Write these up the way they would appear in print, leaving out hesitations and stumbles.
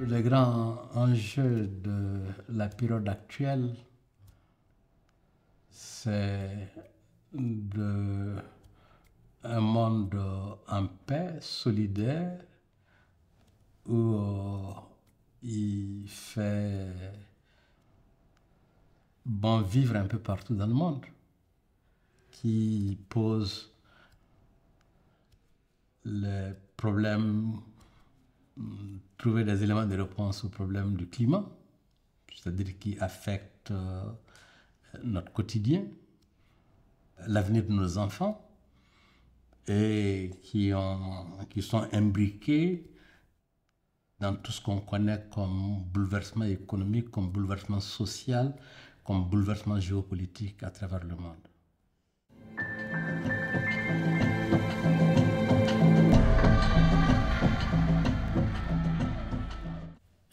Le grand enjeu de la période actuelle, c'est un monde en paix, solidaire, où il fait bon vivre un peu partout dans le monde, qui pose les problèmes, trouver des éléments de réponse aux problèmes du climat, c'est-à-dire qui affectent notre quotidien, l'avenir de nos enfants, et qui sont imbriqués dans tout ce qu'on connaît comme bouleversement économique, comme bouleversement social, comme bouleversement géopolitique à travers le monde.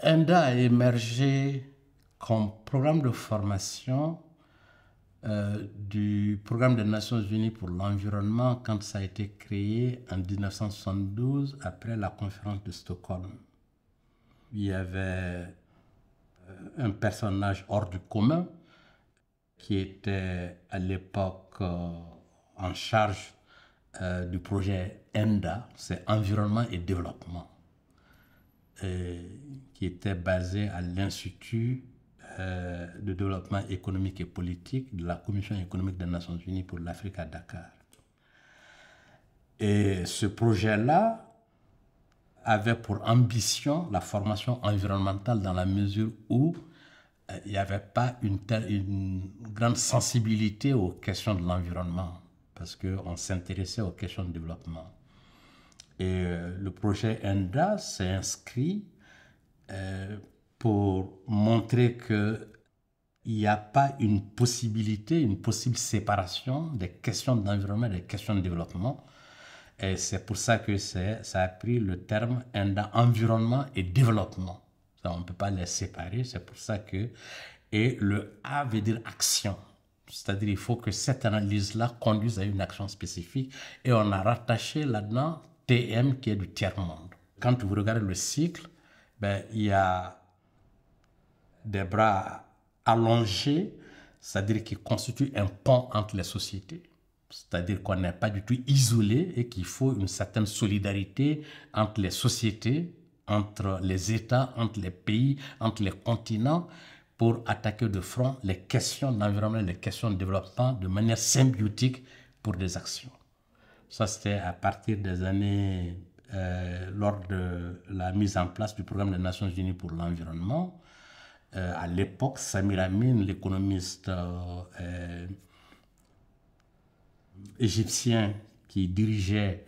ENDA a émergé comme programme de formation du programme des Nations Unies pour l'environnement quand ça a été créé en 1972 après la conférence de Stockholm. Il y avait un personnage hors du commun qui était à l'époque en charge du projet ENDA, c'est Environnement et Développement, qui était basé à l'Institut de développement économique et politique de la Commission économique des Nations Unies pour l'Afrique à Dakar. Et ce projet-là avait pour ambition la formation environnementale dans la mesure où il n'y avait pas une grande sensibilité aux questions de l'environnement parce qu'on s'intéressait aux questions de développement. Et le projet ENDA s'est inscrit pour montrer qu'il n'y a pas une possible séparation des questions d'environnement et des questions de développement. Et c'est pour ça que ça a pris le terme ENDA, environnement et développement. Ça, on ne peut pas les séparer, c'est pour ça que... Et le A veut dire action. C'est-à-dire qu'il faut que cette analyse-là conduise à une action spécifique. Et on a rattaché là-dedans TM qui est du tiers-monde. Quand vous regardez le cycle, il y a des bras allongés, c'est-à-dire qui constituent un pont entre les sociétés. C'est-à-dire qu'on n'est pas du tout isolé et qu'il faut une certaine solidarité entre les sociétés, entre les États, entre les pays, entre les continents, pour attaquer de front les questions d'environnement et les questions de développement de manière symbiotique pour des actions. Ça, c'était à partir des années, lors de la mise en place du programme des Nations Unies pour l'environnement. À l'époque, Samir Amin, l'économiste égyptien qui dirigeait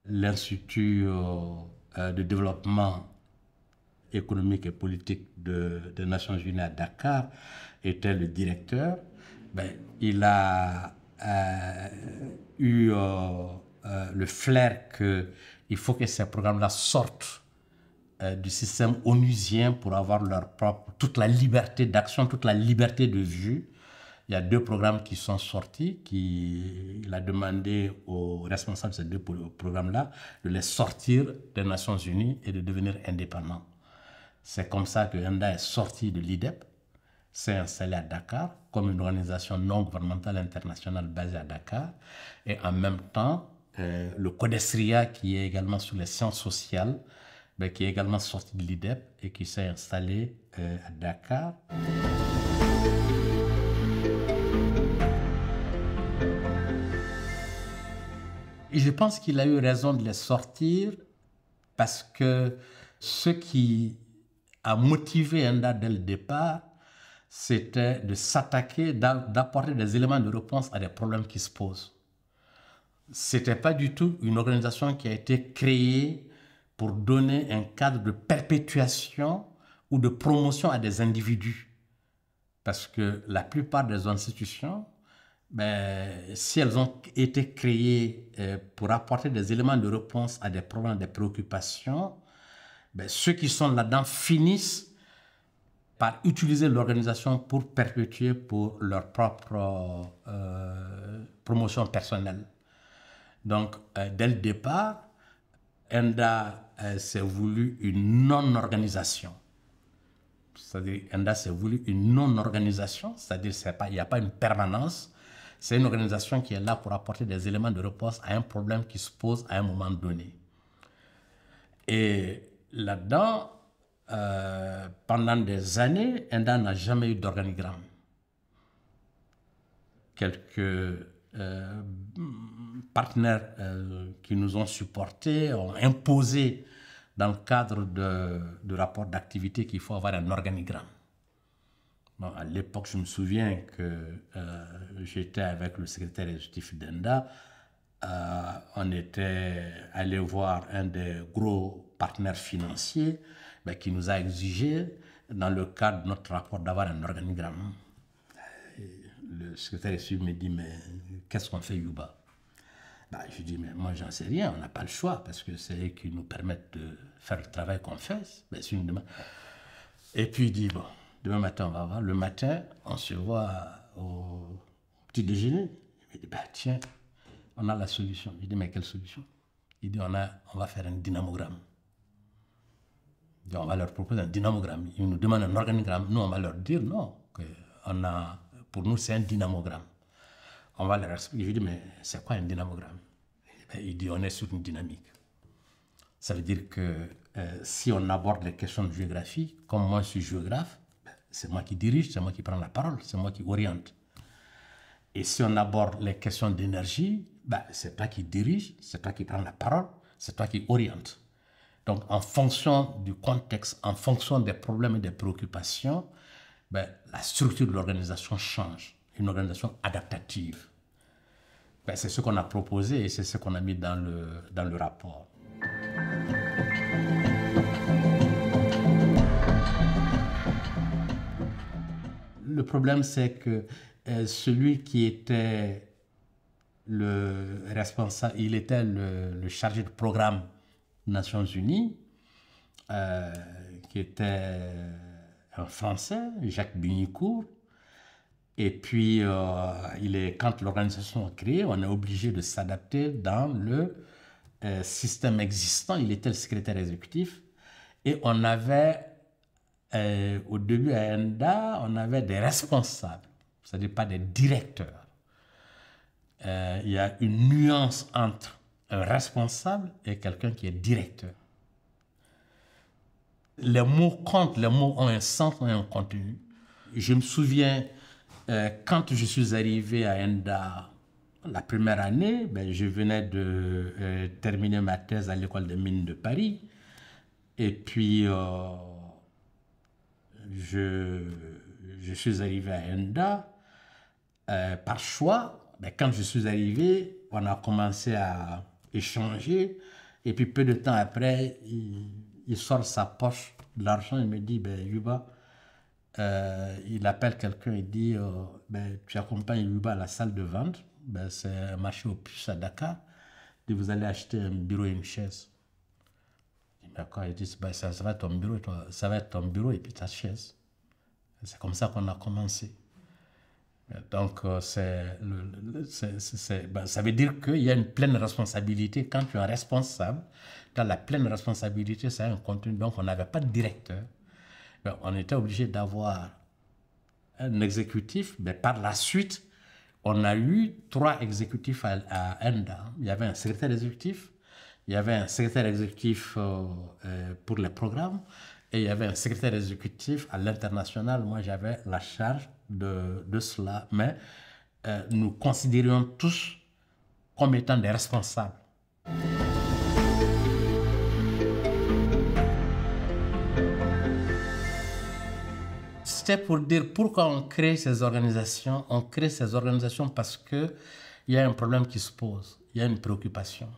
l'Institut de développement économique et politique des Nations Unies à Dakar, était le directeur. Il a eu le flair qu'il faut que ces programmes-là sortent du système onusien pour avoir toute la liberté d'action, toute la liberté de vue. Il y a 2 programmes qui sont sortis, il a demandé aux responsables de ces 2 programmes-là de les sortir des Nations Unies et de devenir indépendants. C'est comme ça que ENDA est sorti de l'IDEP, s'est installé à Dakar comme une organisation non gouvernementale internationale basée à Dakar, et en même temps, le CODESRIA, qui est également sur les sciences sociales, qui est également sorti de l'IDEP et qui s'est installé à Dakar. Et je pense qu'il a eu raison de les sortir parce que ce qui a motivé ENDA dès le départ, c'était de s'attaquer, d'apporter des éléments de réponse à des problèmes qui se posent. C'était pas du tout une organisation qui a été créée pour donner un cadre de perpétuation ou de promotion à des individus. Parce que la plupart des institutions, si elles ont été créées pour apporter des éléments de réponse à des problèmes, des préoccupations, ceux qui sont là-dedans finissent par utiliser l'organisation pour perpétuer pour leur propre promotion personnelle. Donc, dès le départ, ENDA s'est voulu une non-organisation. C'est-à-dire, ENDA s'est voulu une non-organisation, c'est-à-dire il n'y a pas une permanence. C'est une organisation qui est là pour apporter des éléments de réponse à un problème qui se pose à un moment donné. Et là-dedans, pendant des années, ENDA n'a jamais eu d'organigramme. Quelques partenaires qui nous ont supportés ont imposé dans le cadre de rapport d'activité qu'il faut avoir un organigramme. Bon, à l'époque, je me souviens que j'étais avec le secrétaire exécutif d'ENDA. On était allé voir un des gros partenaires financiers qui nous a exigé, dans le cadre de notre rapport, d'avoir un organigramme. Le secrétaire exécutif me dit, mais qu'est-ce qu'on fait, Youba? Je dis, mais moi, j'en sais rien, on n'a pas le choix, parce que c'est eux qui nous permettent de faire le travail qu'on fait. Et puis, il dit, bon, demain matin, on va voir. Le matin, on se voit au petit déjeuner. Il dit, tiens, on a la solution. Je dis, mais quelle solution? Il dit, on va faire un dynamogramme. Il dit, on va leur proposer un dynamogramme. Ils nous demandent un organigramme. Nous, on va leur dire non. Pour nous, c'est un dynamogramme. On va leur expliquer. Je lui dis, mais c'est quoi un dynamogramme? Il dit, on est sur une dynamique. Ça veut dire que si on aborde les questions de géographie, comme moi je suis géographe, c'est moi qui dirige, c'est moi qui prends la parole, c'est moi qui oriente. Et si on aborde les questions d'énergie, c'est toi qui dirige, c'est toi qui prends la parole, c'est toi qui oriente. Donc, en fonction du contexte, en fonction des problèmes et des préoccupations, la structure de l'organisation change. Une organisation adaptative. C'est ce qu'on a proposé et c'est ce qu'on a mis dans le rapport. Le problème, c'est que celui qui était le responsable, il était le chargé de programme des Nations Unies, qui était un Français, Jacques Bunicourt. Et puis, quand l'organisation est créée, on est obligé de s'adapter dans le système existant. Il était le secrétaire exécutif. Et on avait, au début à ENDA, on avait des responsables, c'est-à-dire pas des directeurs. Il y a une nuance entre un responsable et quelqu'un qui est directeur. Les mots comptent, les mots ont un sens, ont un contenu. Je me souviens, quand je suis arrivé à ENDA la première année, je venais de terminer ma thèse à l'école des mines de Paris. Et puis, je suis arrivé à ENDA par choix. Quand je suis arrivé, on a commencé à échanger. Et puis, peu de temps après, il sort sa poche de l'argent et me dit, Youba, il appelle quelqu'un et dit, tu accompagnes Youba à la salle de vente. C'est un marché aux puces à Dakar. Et vous allez acheter un bureau et une chaise. D'accord, il dit, ça va être ton bureau, ça va être ton bureau et puis ta chaise. C'est comme ça qu'on a commencé. Donc, ça veut dire qu'il y a une pleine responsabilité. Quand tu es responsable, dans la pleine responsabilité, ça a un contenu. Donc, on n'avait pas de directeur. On était obligé d'avoir un exécutif. Mais par la suite, on a eu 3 exécutifs à ENDA. Il y avait un secrétaire exécutif, il y avait un secrétaire exécutif pour les programmes et il y avait un secrétaire exécutif à l'international. Moi, j'avais la charge de cela. Mais nous considérions tous comme étant des responsables. C'était pour dire pourquoi on crée ces organisations. On crée ces organisations parce qu'il y a un problème qui se pose, il y a une préoccupation.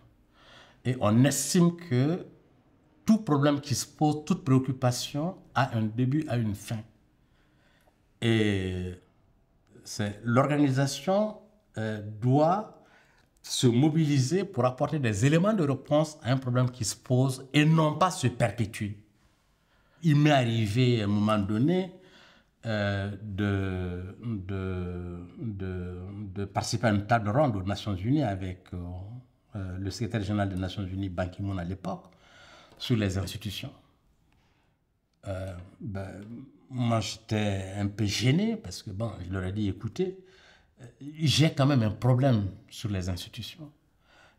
Et on estime que tout problème qui se pose, toute préoccupation a un début, a une fin. Et l'organisation doit se mobiliser pour apporter des éléments de réponse à un problème qui se pose et non pas se perpétuer. Il m'est arrivé à un moment donné de participer à une table ronde aux Nations Unies avec le secrétaire général des Nations Unies, Ban Ki-moon à l'époque, sur les institutions. Moi, j'étais un peu gêné parce que, bon, je leur ai dit, écoutez, j'ai quand même un problème sur les institutions.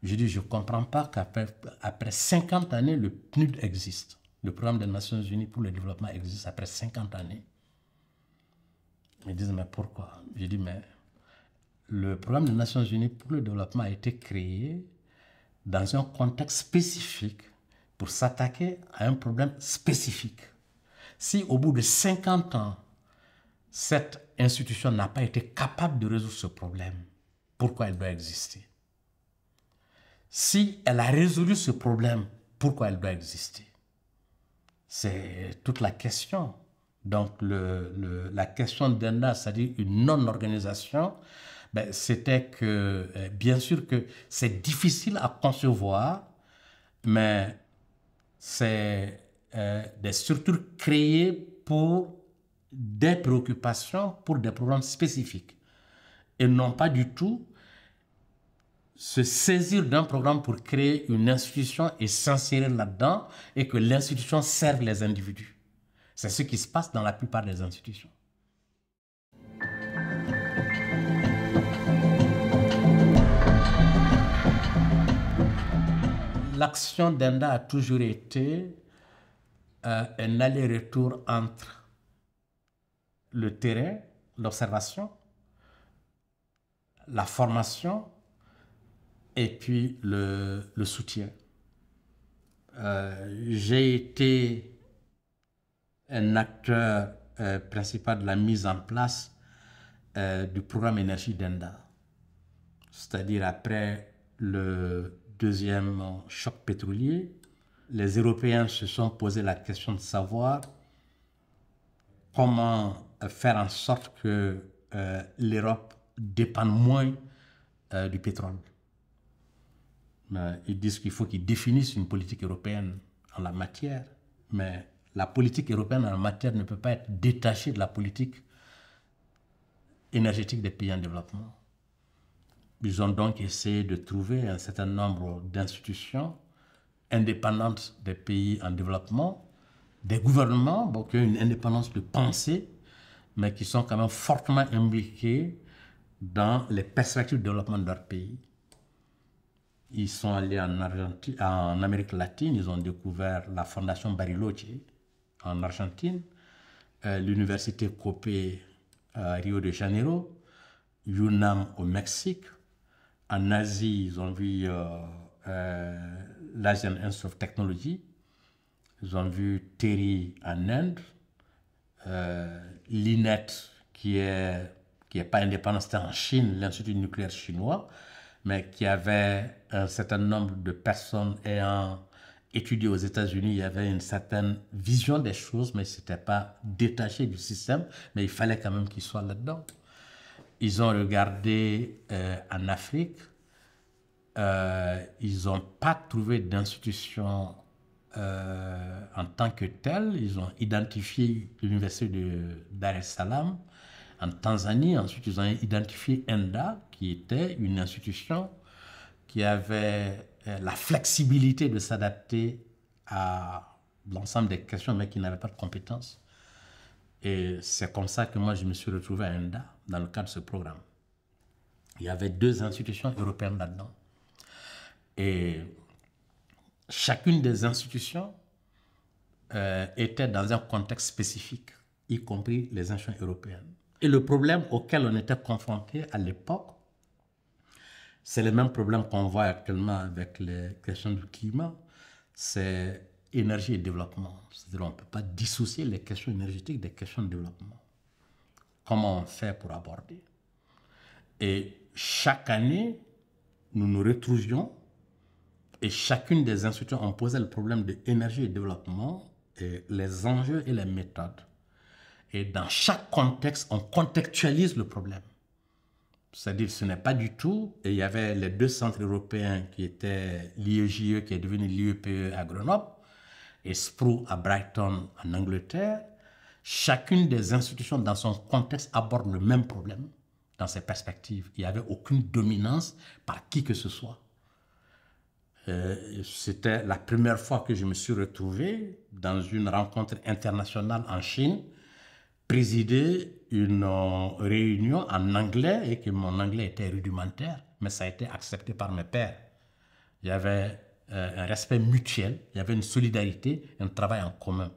Je dis, je ne comprends pas qu'après 50 années, le PNUD existe. Le programme des Nations Unies pour le développement existe après 50 années. Ils disent, mais pourquoi? Je dis, mais le programme des Nations Unies pour le développement a été créé dans un contexte spécifique pour s'attaquer à un problème spécifique. Si au bout de 50 ans, cette institution n'a pas été capable de résoudre ce problème, pourquoi elle doit exister? Si elle a résolu ce problème, pourquoi elle doit exister? C'est toute la question. Donc, la question d'ENDA, c'est-à-dire une non-organisation, ben, c'était que, bien sûr que c'est difficile à concevoir, mais c'est des structures créées pour des préoccupations, pour des problèmes spécifiques, et non pas du tout se saisir d'un programme pour créer une institution et s'insérer là-dedans et que l'institution serve les individus. C'est ce qui se passe dans la plupart des institutions. L'action d'ENDA a toujours été un aller-retour entre le terrain, l'observation, la formation et puis le soutien. J'ai été un acteur principal de la mise en place du programme énergie d'ENDA. C'est-à-dire après le deuxième choc pétrolier, les Européens se sont posé la question de savoir comment faire en sorte que l'Europe dépende moins du pétrole. Ils disent qu'il faut qu'ils définissent une politique européenne en la matière, mais la politique européenne en la matière ne peut pas être détachée de la politique énergétique des pays en développement. Ils ont donc essayé de trouver un certain nombre d'institutions indépendantes des pays en développement, des gouvernements qui ont une indépendance de pensée, mais qui sont quand même fortement impliqués dans les perspectives de développement de leur pays. Ils sont allés en Amérique latine, ils ont découvert la Fondation Bariloche en Argentine, l'université Copé à Rio de Janeiro, UNAM au Mexique. En Asie, ils ont vu l'Asian Institute of Technology, ils ont vu TERI en Inde, l'INET qui est pas indépendant, c'était en Chine, l'Institut nucléaire chinois, mais qui avait un certain nombre de personnes ayant étudié aux États-Unis. Il y avait une certaine vision des choses, mais ce n'était pas détaché du système, mais il fallait quand même qu'ils soient là-dedans. Ils ont regardé en Afrique, ils n'ont pas trouvé d'institution en tant que telle. Ils ont identifié l'université de Dar es Salaam en Tanzanie. Ensuite, ils ont identifié ENDA, qui était une institution qui avait la flexibilité de s'adapter à l'ensemble des questions, mais qui n'avait pas de compétences. Et c'est comme ça que moi, je me suis retrouvé à ENDA dans le cadre de ce programme. Il y avait 2 institutions européennes là-dedans. Et chacune des institutions était dans un contexte spécifique, y compris les institutions européennes. Et le problème auquel on était confronté à l'époque, c'est le même problème qu'on voit actuellement avec les questions du climat, c'est énergie et développement. C'est-à-dire qu'on ne peut pas dissocier les questions énergétiques des questions de développement. Comment on fait pour aborder? Et chaque année, nous nous retrouvions et chacune des institutions ont posé le problème de l'énergie et développement, et les enjeux et les méthodes. Et dans chaque contexte, on contextualise le problème. C'est-à-dire, ce n'est pas du tout. Et il y avait les 2 centres européens qui étaient l'IEJE, qui est devenu l'IEPE à Grenoble, et SPRU à Brighton en Angleterre. Chacune des institutions, dans son contexte, aborde le même problème dans ses perspectives. Il n'y avait aucune dominance par qui que ce soit. C'était la première fois que je me suis retrouvé dans une rencontre internationale en Chine, présider une réunion en anglais et que mon anglais était rudimentaire, mais ça a été accepté par mes pairs. Il y avait un respect mutuel, il y avait une solidarité, un travail en commun.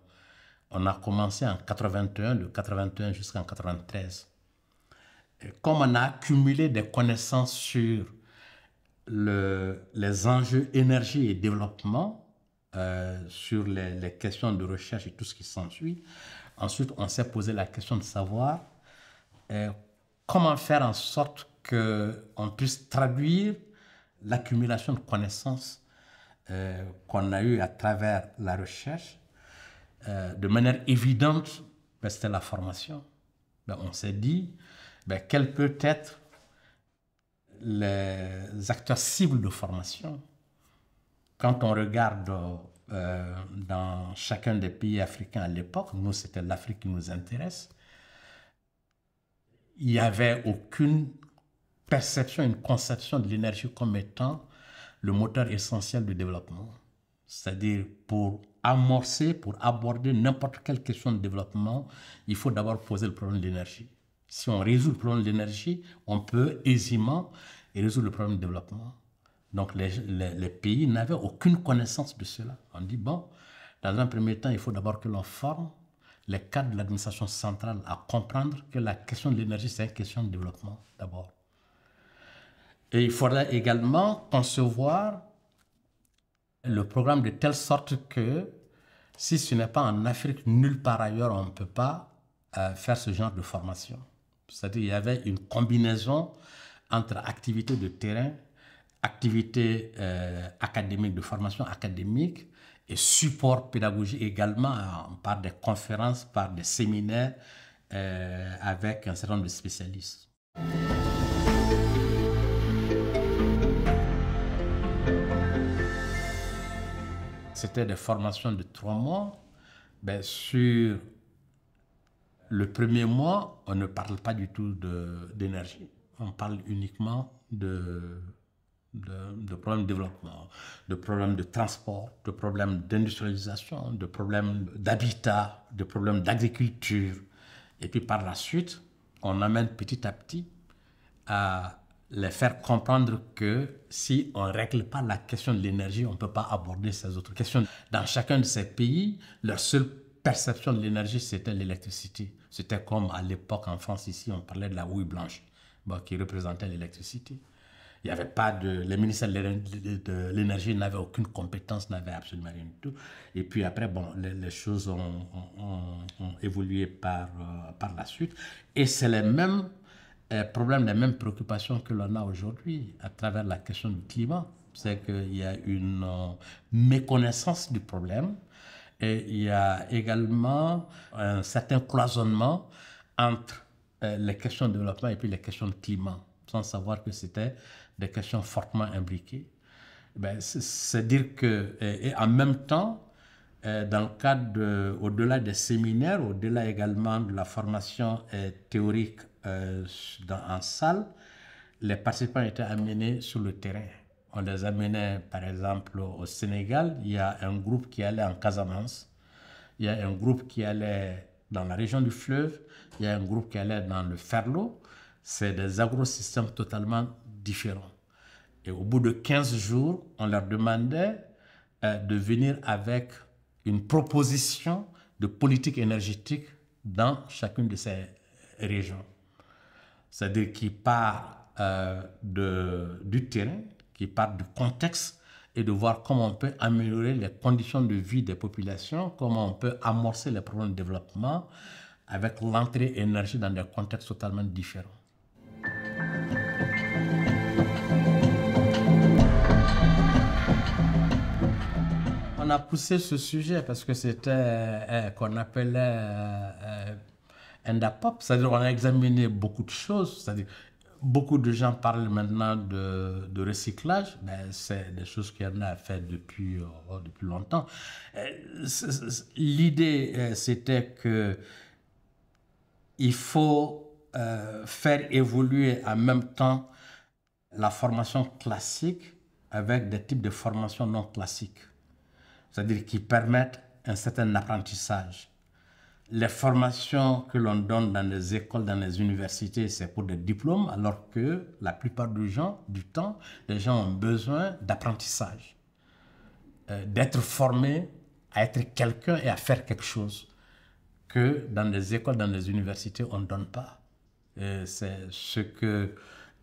On a commencé en 81, de 81 jusqu'en 93. Et comme on a accumulé des connaissances sur les enjeux énergie et développement, sur les questions de recherche et tout ce qui s'ensuit. Ensuite, on s'est posé la question de savoir comment faire en sorte qu'on puisse traduire l'accumulation de connaissances qu'on a eues à travers la recherche de manière évidente. C'était la formation. On s'est dit, quel peut être les acteurs cibles de formation. Quand on regarde dans chacun des pays africains à l'époque, nous c'était l'Afrique qui nous intéresse, il n'y avait aucune perception, une conception de l'énergie comme étant le moteur essentiel du développement. C'est-à-dire pour amorcer, pour aborder n'importe quelle question de développement, il faut d'abord poser le problème de l'énergie. Si on résout le problème de l'énergie, on peut aisément résoudre le problème de développement. Donc les pays n'avaient aucune connaissance de cela. On dit, bon, dans un premier temps, il faut d'abord que l'on forme les cadres de l'administration centrale à comprendre que la question de l'énergie, c'est une question de développement d'abord. Et il faudrait également concevoir le programme de telle sorte que si ce n'est pas en Afrique, nulle part ailleurs, on ne peut pas faire ce genre de formation. C'est-à-dire qu'il y avait une combinaison entre activités de terrain, activités académiques, de formation académique et support pédagogique également par des conférences, par des séminaires avec un certain nombre de spécialistes. C'était des formations de 3 mois. Sur le premier mois, on ne parle pas du tout d'énergie. On parle uniquement de problèmes de développement, de problèmes de transport, de problèmes d'industrialisation, de problèmes d'habitat, de problèmes d'agriculture. Et puis par la suite, on amène petit à petit à les faire comprendre que si on ne règle pas la question de l'énergie, on ne peut pas aborder ces autres questions. Dans chacun de ces pays, leur seule perception de l'énergie, c'était l'électricité. C'était comme à l'époque en France, ici, on parlait de la houille blanche, qui représentait l'électricité. Il n'y avait pas les ministères de l'énergie n'avaient aucune compétence, n'avaient absolument rien du tout. Et puis après, les choses ont évolué par la suite. Et c'est les mêmes problèmes, les mêmes préoccupations que l'on a aujourd'hui à travers la question du climat. C'est qu'il y a une méconnaissance du problème et il y a également un certain cloisonnement entre les questions de développement et puis les questions de climat, sans savoir que c'était des questions fortement imbriquées. C'est dire que, et en même temps, dans le cadre au-delà des séminaires, au-delà également de la formation théorique en salle, les participants étaient amenés sur le terrain. On les amenait, par exemple, au Sénégal. Il y a un groupe qui allait en Casamance. Il y a un groupe qui allait dans la région du fleuve. Il y a un groupe qui allait dans le Ferlo. C'est des agrosystèmes totalement différents. Et au bout de 15 jours, on leur demandait de venir avec une proposition de politique énergétique dans chacune de ces régions. C'est-à-dire qui part du terrain, qui part du contexte et de voir comment on peut améliorer les conditions de vie des populations, comment on peut amorcer les problèmes de développement avec l'entrée énergie dans des contextes totalement différents. On a poussé ce sujet parce que c'était qu'on appelait ENDAPOP, c'est-à-dire on a examiné beaucoup de choses, c'est-à-dire beaucoup de gens parlent maintenant de recyclage, mais c'est des choses qu'on a fait depuis longtemps. L'idée, c'était que il faut faire évoluer en même temps la formation classique avec des types de formations non classiques, c'est-à-dire qui permettent un certain apprentissage. Les formations que l'on donne dans les écoles, dans les universités, c'est pour des diplômes, alors que la plupart du temps, les gens ont besoin d'apprentissage, d'être formés à être quelqu'un et à faire quelque chose que dans les écoles, dans les universités, on ne donne pas. C'est ce que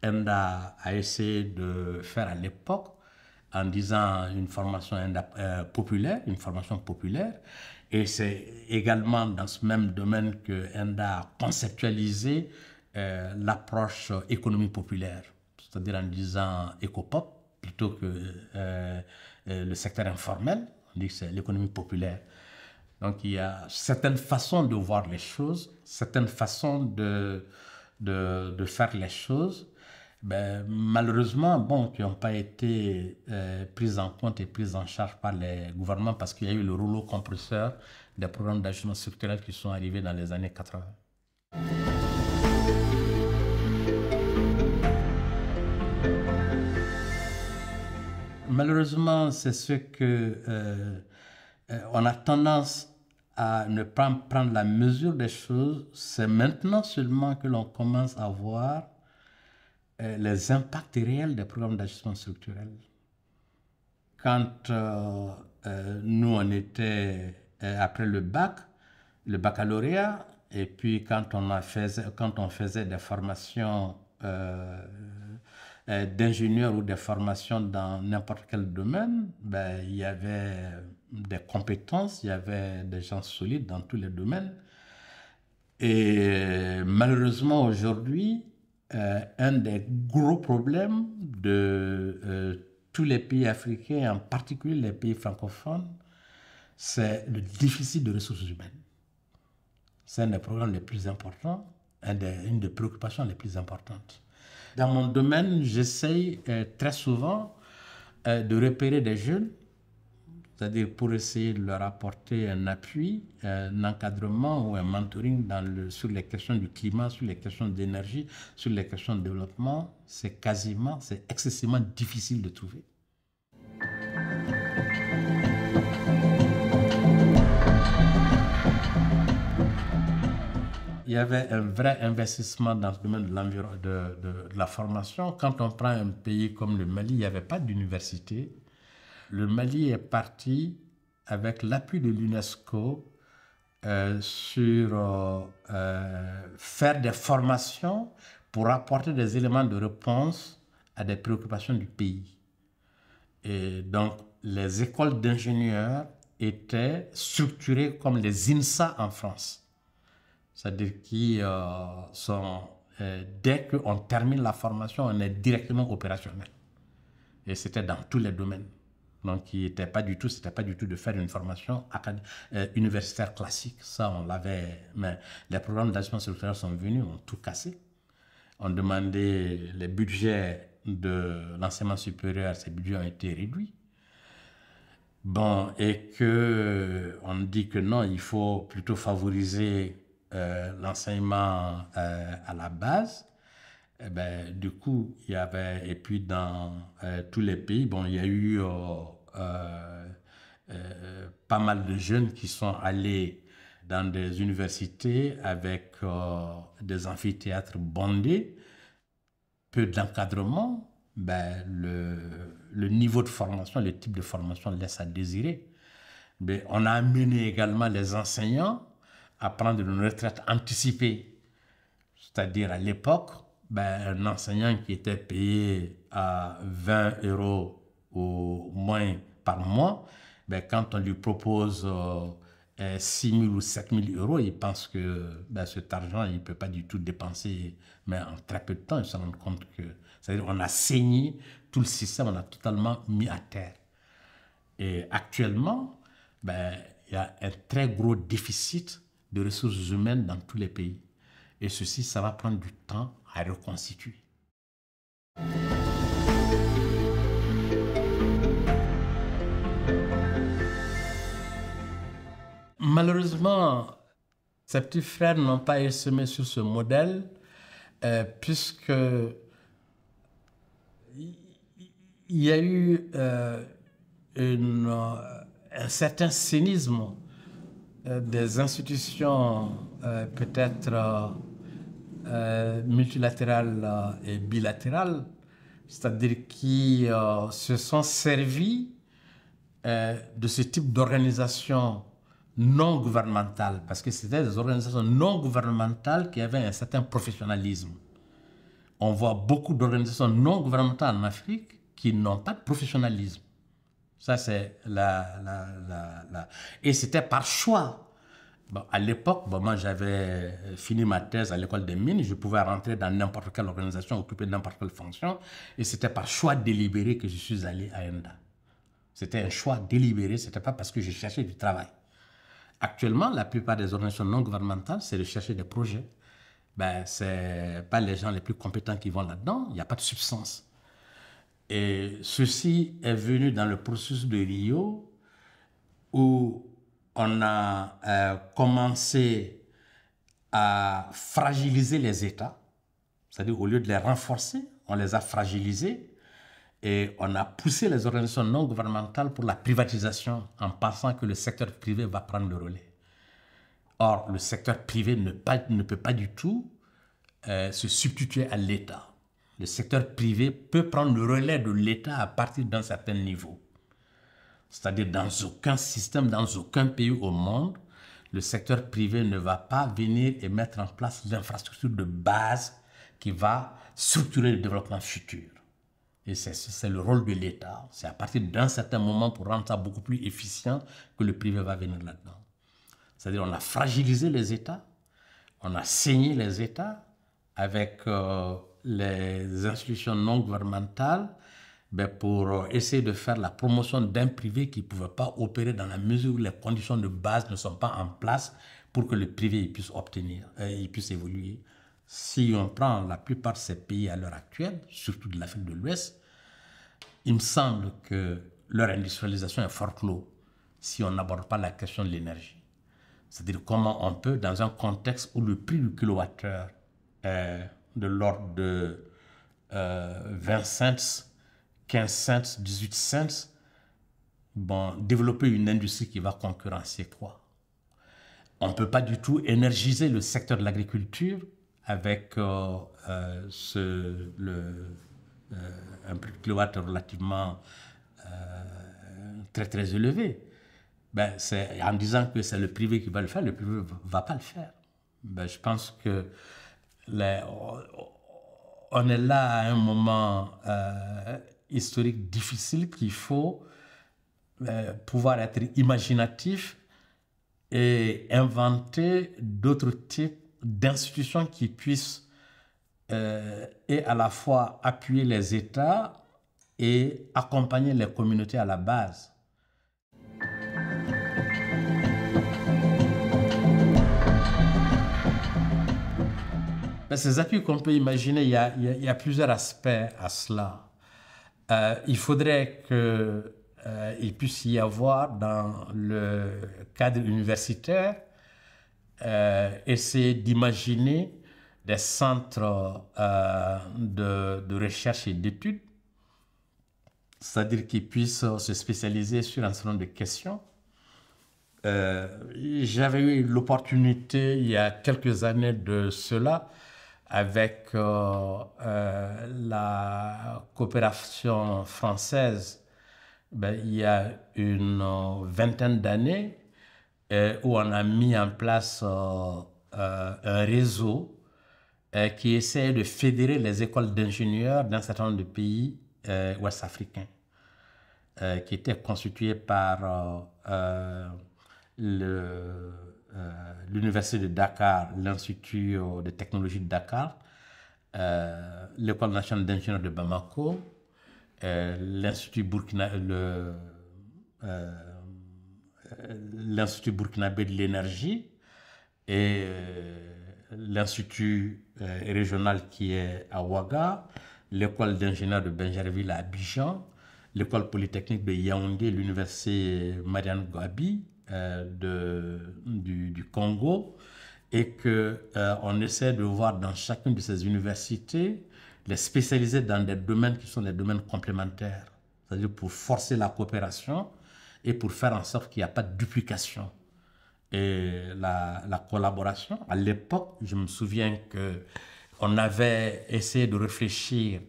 ENDA a essayé de faire à l'époque en disant une formation populaire, une formation populaire. Et c'est également dans ce même domaine que ENDA a conceptualisé l'approche économie populaire, c'est-à-dire en disant écopop plutôt que le secteur informel, on dit que c'est l'économie populaire. Donc il y a certaines façons de voir les choses, certaines façons de faire les choses, ben, malheureusement, bon, qui n'ont pas été prises en compte et prises en charge par les gouvernements parce qu'il y a eu le rouleau compresseur des programmes d'ajustement structurel qui sont arrivés dans les années 80. Malheureusement, c'est ce que on a tendance à ne pas prendre la mesure des choses. C'est maintenant seulement que l'on commence à voir les impacts réels des programmes d'ajustement structurel. Quand nous, on était après le baccalauréat, et puis quand on faisait des formations d'ingénieurs ou des formations dans n'importe quel domaine, ben, il y avait des compétences, il y avait des gens solides dans tous les domaines. Et malheureusement, aujourd'hui, un des gros problèmes de tous les pays africains, en particulier les pays francophones, c'est le déficit de ressources humaines. C'est un des problèmes les plus importants, une des préoccupations les plus importantes. Dans mon domaine, j'essaye très souvent de repérer des jeunes, c'est-à-dire pour essayer de leur apporter un appui, un encadrement ou un mentoring sur les questions du climat, sur les questions d'énergie, sur les questions de développement. C'est excessivement difficile de trouver. Il y avait un vrai investissement dans ce domaine de la formation. Quand on prend un pays comme le Mali, il n'y avait pas d'université. Le Mali est parti avec l'appui de l'UNESCO sur faire des formations pour apporter des éléments de réponse à des préoccupations du pays. Et donc, les écoles d'ingénieurs étaient structurées comme les INSA en France. C'est-à-dire qui sont, dès qu'on termine la formation, on est directement opérationnel. Et c'était dans tous les domaines. Donc, c'était pas du tout de faire une formation universitaire classique. Ça, on l'avait. Mais les programmes d'ajustement structurel sont venus, ont tout cassé. On demandait les budgets de l'enseignement supérieur, ces budgets ont été réduits. Bon, et on dit que non, il faut plutôt favoriser l'enseignement à la base. Et ben, du coup, il y avait, et puis dans tous les pays, bon, il y a eu pas mal de jeunes qui sont allés dans des universités avec des amphithéâtres bondés, peu d'encadrement. Ben, le niveau de formation, le type de formation laisse à désirer. Mais on a amené également les enseignants à prendre une retraite anticipée. C'est-à-dire à l'époque, ben, un enseignant qui était payé à 20 € au moins par mois, ben, quand on lui propose 6 000 ou 7 000 €, il pense que ben, cet argent, il ne peut pas du tout dépenser, mais en très peu de temps, il se rend compte que, c'est-à-dire on a saigné tout le système, on a totalement mis à terre. Et actuellement, ben, il y a un très gros déficit de ressources humaines dans tous les pays. Et ceci, ça va prendre du temps à reconstituer. Malheureusement, ces petits frères n'ont pas essaimé sur ce modèle puisque il y a eu un certain cynisme des institutions peut-être multilatérales et bilatérales, c'est-à-dire qui se sont servis de ce type d'organisation non gouvernementale, parce que c'était des organisations non gouvernementales qui avaient un certain professionnalisme. On voit beaucoup d'organisations non gouvernementales en Afrique qui n'ont pas de professionnalisme. Ça, c'est Et c'était par choix. Bon, à l'époque, moi, j'avais fini ma thèse à l'école des mines. Je pouvais rentrer dans n'importe quelle organisation, occuper n'importe quelle fonction. Et c'était par choix délibéré que je suis allé à ENDA. C'était un choix délibéré. Ce n'était pas parce que je cherchais du travail. Actuellement, la plupart des organisations non gouvernementales, c'est de chercher des projets. Ce n'est pas les gens les plus compétents qui vont là-dedans. Il n'y a pas de substance. Et ceci est venu dans le processus de Rio où on a commencé à fragiliser les États. C'est-à-dire, au lieu de les renforcer, on les a fragilisés. Et on a poussé les organisations non gouvernementales pour la privatisation en pensant que le secteur privé va prendre le relais. Or, le secteur privé ne peut pas du tout se substituer à l'État. Le secteur privé peut prendre le relais de l'État à partir d'un certain niveau. C'est-à-dire, dans aucun système, dans aucun pays au monde, le secteur privé ne va pas venir et mettre en place l'infrastructure de base qui va structurer le développement futur. Et c'est le rôle de l'État. C'est à partir d'un certain moment, pour rendre ça beaucoup plus efficient, que le privé va venir là-dedans. C'est-à-dire on a fragilisé les États, on a saigné les États avec les institutions non gouvernementales pour essayer de faire la promotion d'un privé qui ne pouvait pas opérer dans la mesure où les conditions de base ne sont pas en place pour que le privé puisse évoluer. Si on prend la plupart de ces pays à l'heure actuelle, surtout de l'Afrique de l'Ouest, il me semble que leur industrialisation est fort clos si on n'aborde pas la question de l'énergie. C'est-à-dire comment on peut, dans un contexte où le prix du kilowattheure est de l'ordre de 20 cents, 15 cents, 18 cents, développer une industrie qui va concurrencer quoi? On ne peut pas du tout énergiser le secteur de l'agriculture avec un prix de kilowattheure relativement très très élevé. C'est en disant que c'est le privé qui va le faire, le privé ne va pas le faire. Je pense que on est là à un moment historique difficile qu'il faut pouvoir être imaginatif et inventer d'autres types d'institutions qui puissent et à la fois appuyer les États et accompagner les communautés à la base. Ces appuis qu'on peut imaginer, il y a plusieurs aspects à cela. Il faudrait qu'il puisse y avoir dans le cadre universitaire essayer d'imaginer des centres de recherche et d'études, c'est-à-dire qu'ils puissent se spécialiser sur un certain nombre de questions. J'avais eu l'opportunité il y a quelques années de cela avec la coopération française, il y a une vingtaine d'années où on a mis en place un réseau qui essaie de fédérer les écoles d'ingénieurs d'un certain nombre de pays ouest-africains, qui était constitué par l'Université de Dakar, l'Institut de technologie de Dakar, l'École nationale d'ingénieurs de Bamako, l'Institut burkinabé de l'énergie et l'Institut régional qui est à Ouaga, l'École d'ingénieurs de Benjerville à Abidjan, l'École polytechnique de Yaoundé, l'Université Mariane Gouabi, du Congo, et qu'on essaie de voir dans chacune de ces universités les spécialiser dans des domaines qui sont des domaines complémentaires. c'est-à-dire pour forcer la coopération et pour faire en sorte qu'il n'y a pas de duplication. Et la collaboration, à l'époque, je me souviens qu'on avait essayé de réfléchir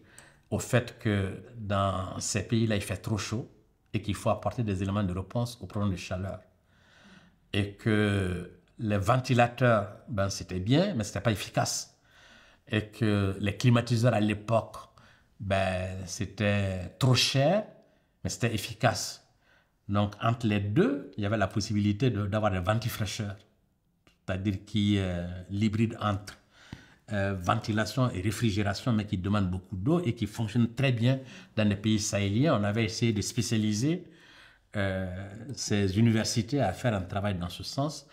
au fait que dans ces pays-là, il fait trop chaud et qu'il faut apporter des éléments de réponse au problème de chaleur. Et que les ventilateurs, ben, c'était bien, mais ce n'était pas efficace. Et que les climatiseurs à l'époque, ben, c'était trop cher, mais c'était efficace. Donc, entre les deux, il y avait la possibilité d'avoir des ventifraîcheurs, c'est-à-dire l'hybride entre ventilation et réfrigération, mais qui demande beaucoup d'eau et qui fonctionne très bien dans les pays sahéliens. On avait essayé de spécialiser ces universités à faire un travail dans ce sens.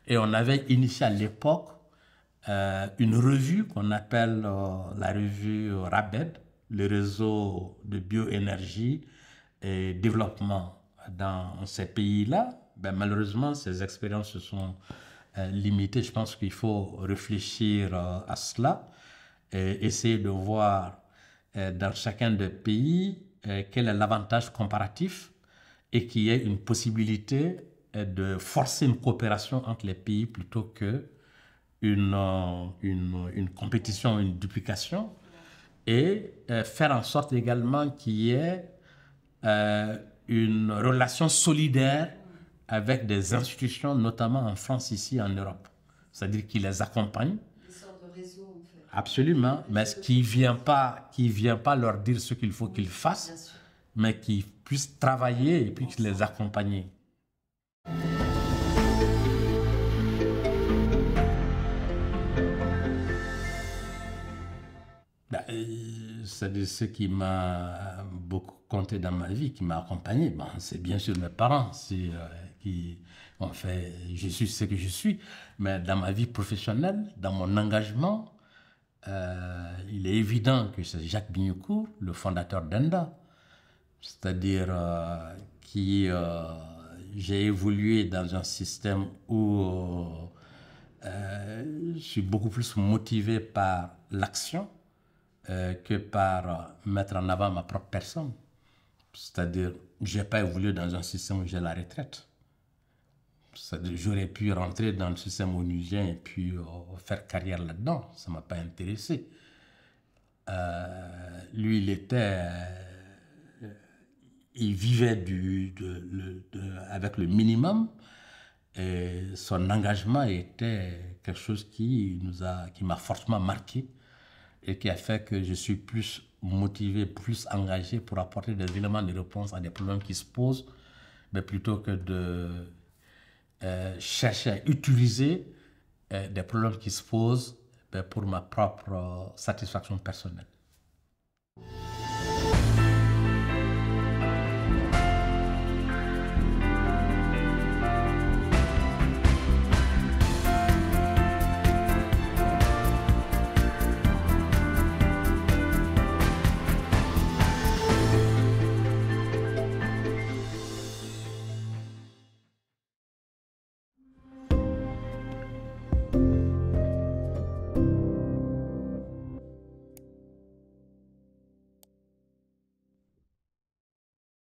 Et on avait initié à l'époque une revue qu'on appelle la revue RABED, le réseau de bioénergie et développement dans ces pays-là. Ben, malheureusement, ces expériences se sont limitées. Je pense qu'il faut réfléchir à cela et essayer de voir dans chacun des pays quel est l'avantage comparatif et qu'il y ait une possibilité de forcer une coopération entre les pays plutôt que une compétition, une duplication, et faire en sorte également qu'il y ait une relation solidaire avec des institutions, notamment en France, ici en Europe. C'est-à-dire qu'ils les accompagnent. Une sorte de réseau, en fait. Absolument, mais qui vient pas leur dire ce qu'il faut qu'ils fassent, mais qui puissent travailler et puis les accompagner. C'est ce qui m'a beaucoup compté dans ma vie, qui m'a accompagné. Bon, c'est bien sûr mes parents qui ont fait, je suis ce que je suis, mais dans ma vie professionnelle, dans mon engagement, il est évident que c'est Jacques Bignoucourt, le fondateur d'ENDA, c'est-à-dire j'ai évolué dans un système où je suis beaucoup plus motivé par l'action que par mettre en avant ma propre personne. C'est-à-dire, je n'ai pas évolué dans un système où j'ai la retraite. C'est-à-dire, j'aurais pu rentrer dans le système onusien et puis faire carrière là-dedans. Ça ne m'a pas intéressé. Lui, il vivait avec le minimum et son engagement était quelque chose qui m'a fortement marqué et qui a fait que je suis plus motivé, plus engagé pour apporter des éléments de réponse à des problèmes qui se posent, mais plutôt que de chercher à utiliser des problèmes qui se posent pour ma propre satisfaction personnelle.